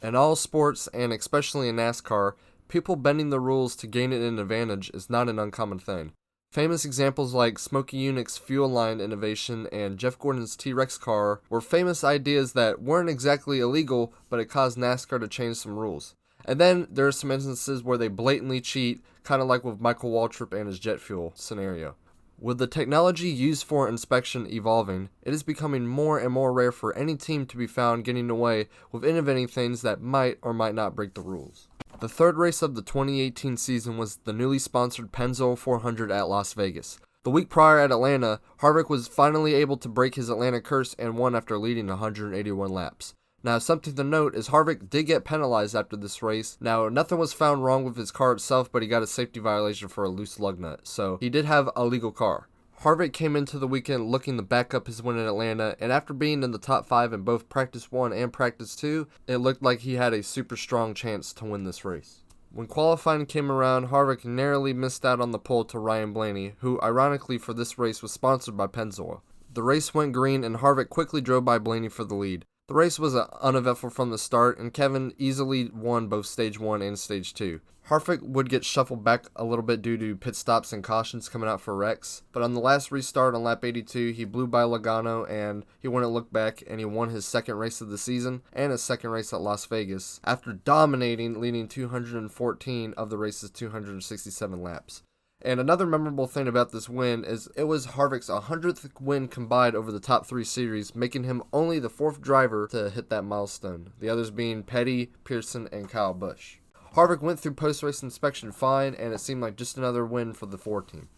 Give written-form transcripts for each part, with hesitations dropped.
In all sports, and especially in NASCAR, people bending the rules to gain an advantage is not an uncommon thing. Famous examples like Smokey Yunick's fuel line innovation and Jeff Gordon's T-Rex car were famous ideas that weren't exactly illegal, but it caused NASCAR to change some rules. And then there are some instances where they blatantly cheat, kind of like with Michael Waltrip and his jet fuel scenario. With the technology used for inspection evolving, it is becoming more and more rare for any team to be found getting away with innovating things that might or might not break the rules. The third race of the 2018 season was the newly sponsored Pennzoil 400 at Las Vegas. The week prior at Atlanta, Harvick was finally able to break his Atlanta curse and won after leading 181 laps. Now, something to note is Harvick did get penalized after this race. Now, nothing was found wrong with his car itself, but he got a safety violation for a loose lug nut, so he did have a legal car. Harvick came into the weekend looking to back up his win in Atlanta, and after being in the top 5 in both Practice 1 and Practice 2, it looked like he had a super strong chance to win this race. When qualifying came around, Harvick narrowly missed out on the pole to Ryan Blaney, who ironically for this race was sponsored by Pennzoil. The race went green and Harvick quickly drove by Blaney for the lead. The race was uneventful from the start, and Kevin easily won both Stage 1 and Stage 2. Harvick would get shuffled back a little bit due to pit stops and cautions coming out for wrecks, but on the last restart on lap 82, he blew by Logano and he wouldn't look back, and he won his second race of the season and his second race at Las Vegas after dominating, leading 214 of the race's 267 laps. And another memorable thing about this win is it was Harvick's 100th win combined over the top 3 series, making him only the 4th driver to hit that milestone, the others being Petty, Pearson, and Kyle Busch. Harvick went through post-race inspection fine, and it seemed like just another win for the 4 team.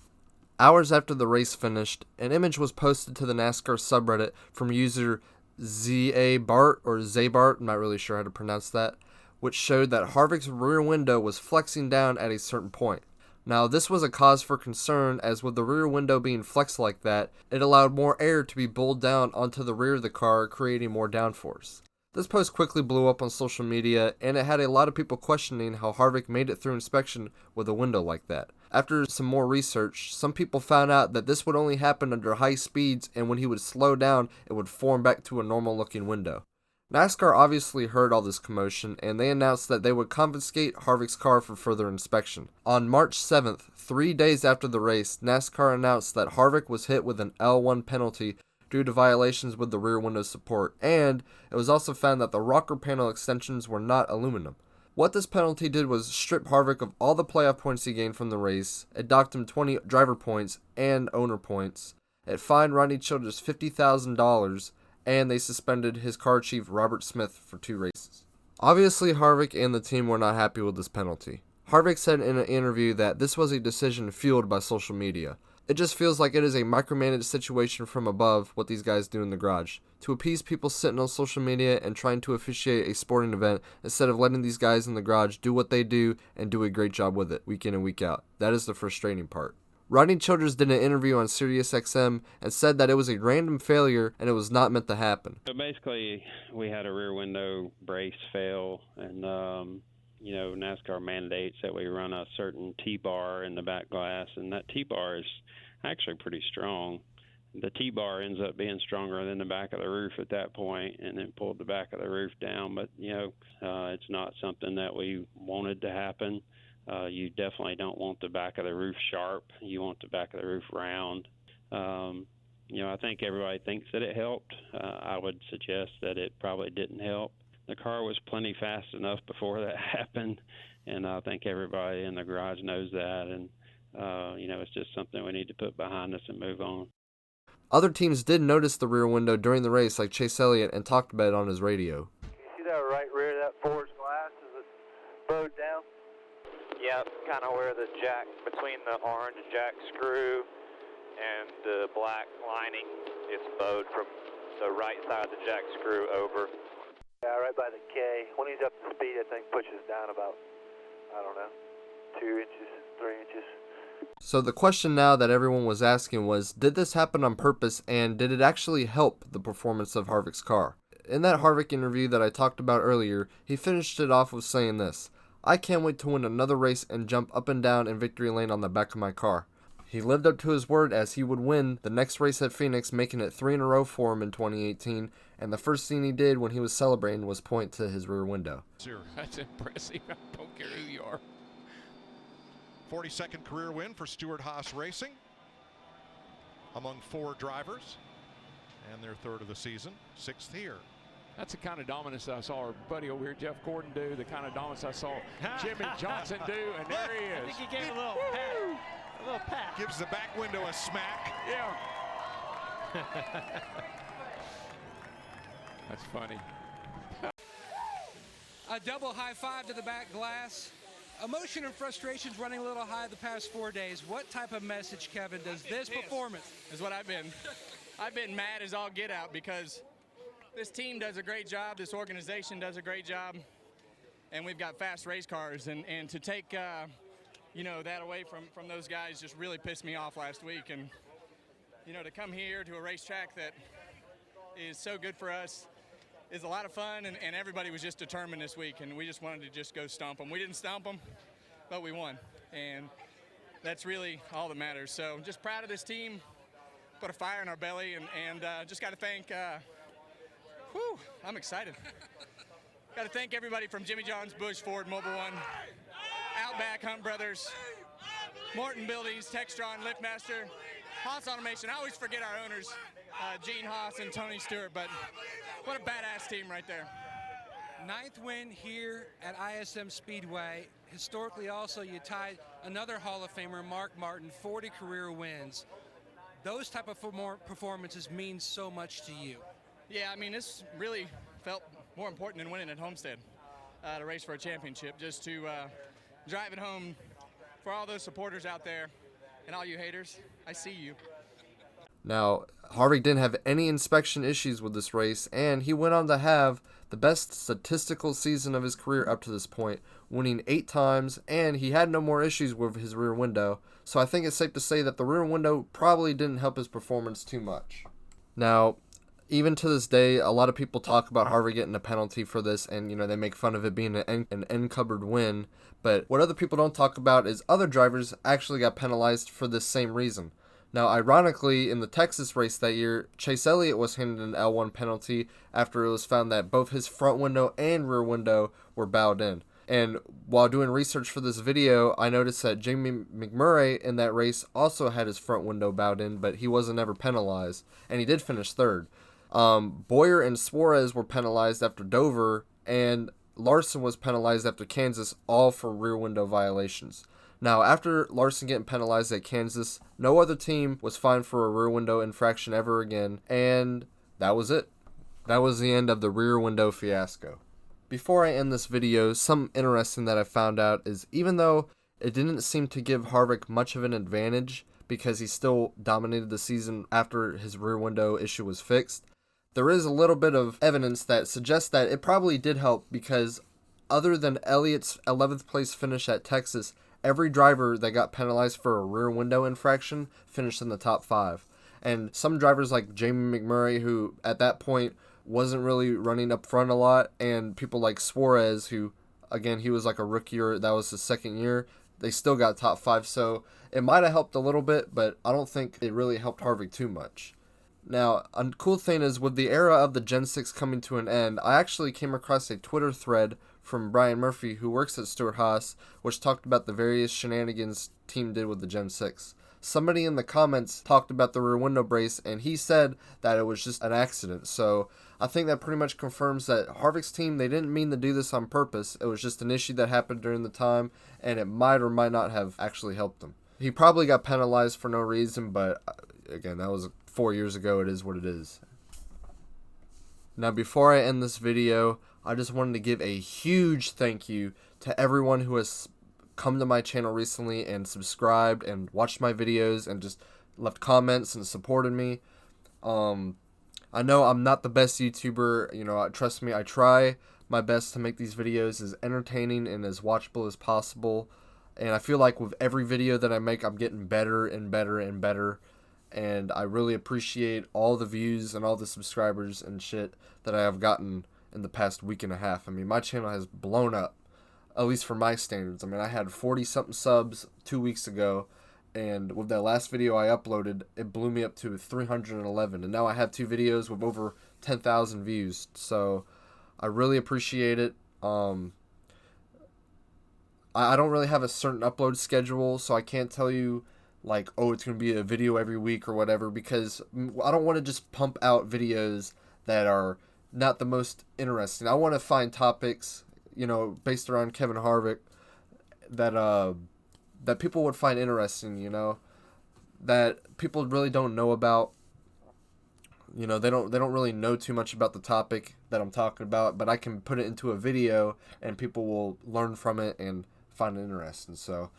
Hours after the race finished, an image was posted to the NASCAR subreddit from user Zabart, or Zabart, I'm not really sure how to pronounce that, which showed that Harvick's rear window was flexing down at a certain point. Now, this was a cause for concern, as with the rear window being flexed like that, it allowed more air to be bowled down onto the rear of the car, creating more downforce. This post quickly blew up on social media, and it had a lot of people questioning how Harvick made it through inspection with a window like that. After some more research, some people found out that this would only happen under high speeds, and when he would slow down, it would form back to a normal looking window. NASCAR obviously heard all this commotion, and they announced that they would confiscate Harvick's car for further inspection. On March 7th, 3 days after the race, NASCAR announced that Harvick was hit with an L1 penalty due to violations with the rear window support, and it was also found that the rocker panel extensions were not aluminum. What this penalty did was strip Harvick of all the playoff points he gained from the race. It docked him 20 driver points and owner points. It fined Rodney Childers $50,000, and they suspended his car chief Robert Smith for 2 races. Obviously, Harvick and the team were not happy with this penalty. Harvick said in an interview that this was a decision fueled by social media. It just feels like it is a micromanaged situation from above what these guys do in the garage, to appease people sitting on social media and trying to officiate a sporting event instead of letting these guys in the garage do what they do and do a great job with it week in and week out. That is the frustrating part. Rodney Childers did an interview on SiriusXM and said that it was a random failure and it was not meant to happen. So basically, we had a rear window brace fail, and NASCAR mandates that we run a certain T-bar in the back glass, and that T-bar is actually pretty strong. The T-bar ends up being stronger than the back of the roof at that point, and then pulled the back of the roof down. But, it's not something that we wanted to happen. You definitely don't want the back of the roof sharp. You want the back of the roof round. I think everybody thinks that it helped. I would suggest that it probably didn't help. The car was plenty fast enough before that happened, and I think everybody in the garage knows that. And, it's just something we need to put behind us and move on. Other teams did notice the rear window during the race, like Chase Elliott, and talked about it on his radio. You see that right rear of that forged glass? Is it bowed down? Yeah, kind of where the jack, between the orange jack screw and the black lining, it's bowed from the right side of the jack screw over. Yeah, right by the K. When he's up to speed, I think pushes down about, 2 inches, 3 inches. So the question now that everyone was asking was, did this happen on purpose, and did it actually help the performance of Harvick's car? In that Harvick interview that I talked about earlier, he finished it off with saying this: "I can't wait to win another race and jump up and down in victory lane on the back of my car." He lived up to his word as he would win the next race at Phoenix, making it 3 in a row for him in 2018, and the first thing he did when he was celebrating was point to his rear window. Sure, that's impressive. I don't care who you are. 42nd career win for Stewart Haas Racing among 4 drivers, and their 3rd of the season, 6th here. That's the kind of dominance I saw our buddy over here, Jeff Gordon, do, the kind of dominance I saw Jimmy Johnson do, and there he is. I think he gave a little pat. A little pat. Gives the back window a smack. Yeah. That's funny. A double high five to the back glass. Emotion and frustrations running a little high the past 4 days. What type of message, Kevin, does this performance? Is what I've been. I've been mad as all get out because this team does a great job. This organization does a great job. And we've got fast race cars. And to take, that away from those guys just really pissed me off last week. And, to come here to a racetrack that is so good for us is a lot of fun, and everybody was just determined this week, and we just wanted to just go stomp them. We didn't stomp them, but we won, and that's really all that matters. So just proud of this team, put a fire in our belly, and just got to thank, I'm excited. Got to thank everybody from Jimmy John's, Bush, Ford, Mobile One, Outback, Hunt Brothers, Morton Buildings, Textron, Liftmaster, Haas Automation. I always forget our owners, Gene Haas and Tony Stewart, but what a badass team right there. 9th win here at ISM Speedway. Historically also, you tied another Hall of Famer, Mark Martin, 40 career wins. Those type of performances mean so much to you. Yeah, I mean, this really felt more important than winning at Homestead, to race for a championship, just to drive it home for all those supporters out there and all you haters. I see you. Now, Harvick didn't have any inspection issues with this race, and he went on to have the best statistical season of his career up to this point, winning 8 times, and he had no more issues with his rear window, so I think it's safe to say that the rear window probably didn't help his performance too much. Now, even to this day, a lot of people talk about Harvick getting a penalty for this, and they make fun of it being an end-covered win, but what other people don't talk about is other drivers actually got penalized for this same reason. Now, ironically, in the Texas race that year, Chase Elliott was handed an L1 penalty after it was found that both his front window and rear window were bowed in. And while doing research for this video, I noticed that Jamie McMurray in that race also had his front window bowed in, but he wasn't ever penalized, and he did finish 3rd. Boyer and Suarez were penalized after Dover, and Larson was penalized after Kansas, all for rear window violations. Now, after Larson getting penalized at Kansas, no other team was fined for a rear window infraction ever again, and that was it. That was the end of the rear window fiasco. Before I end this video, something interesting that I found out is even though it didn't seem to give Harvick much of an advantage because he still dominated the season after his rear window issue was fixed, there is a little bit of evidence that suggests that it probably did help because other than Elliott's 11th place finish at Texas, every driver that got penalized for a rear window infraction finished in the top 5. And some drivers like Jamie McMurray, who at that point wasn't really running up front a lot, and people like Suarez, who, again, he was like a rookie or that was his 2nd year, they still got top 5. So it might have helped a little bit, but I don't think it really helped Harvick too much. Now, a cool thing is with the era of the Gen 6 coming to an end, I actually came across a Twitter thread from Brian Murphy, who works at Stewart Haas, which talked about the various shenanigans team did with the Gen 6. Somebody in the comments talked about the rear window brace, and he said that it was just an accident. So I think that pretty much confirms that Harvick's team, they didn't mean to do this on purpose. It was just an issue that happened during the time, and it might or might not have actually helped him. He probably got penalized for no reason, but again, that was 4 years ago. It is what it is. Now, before I end this video, I just wanted to give a huge thank you to everyone who has come to my channel recently and subscribed and watched my videos and just left comments and supported me. I know I'm not the best YouTuber, trust me, I try my best to make these videos as entertaining and as watchable as possible, and I feel like with every video that I make, I'm getting better and better and better, and I really appreciate all the views and all the subscribers and shit that I have gotten in the past week and a half. I mean, my channel has blown up, at least for my standards. I mean, I had 40-something subs 2 weeks ago, And with that last video I uploaded, it blew me up to 311. And now I have 2 videos with over 10,000 views. So I really appreciate it. I don't really have a certain upload schedule, so I can't tell you like, oh, it's going to be a video every week or whatever, because I don't want to just pump out videos that are not the most interesting. I want to find topics, you know, based around Kevin Harvick that that people would find interesting, you know, that people really don't know about. You know, they don't really know too much about the topic that I'm talking about, but I can put it into a video and people will learn from it and find it interesting. So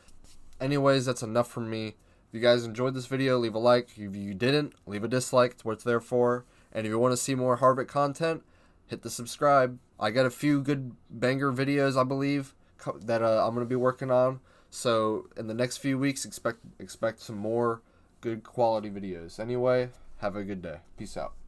anyways, that's enough from me. If you guys enjoyed this video, leave a like. If you didn't, leave a dislike. It's what it's there for. And if you want to see more Harvick content, hit the subscribe. I got a few good banger videos, I believe, that I'm going to be working on. So in the next few weeks, expect some more good quality videos. Anyway, have a good day. Peace out.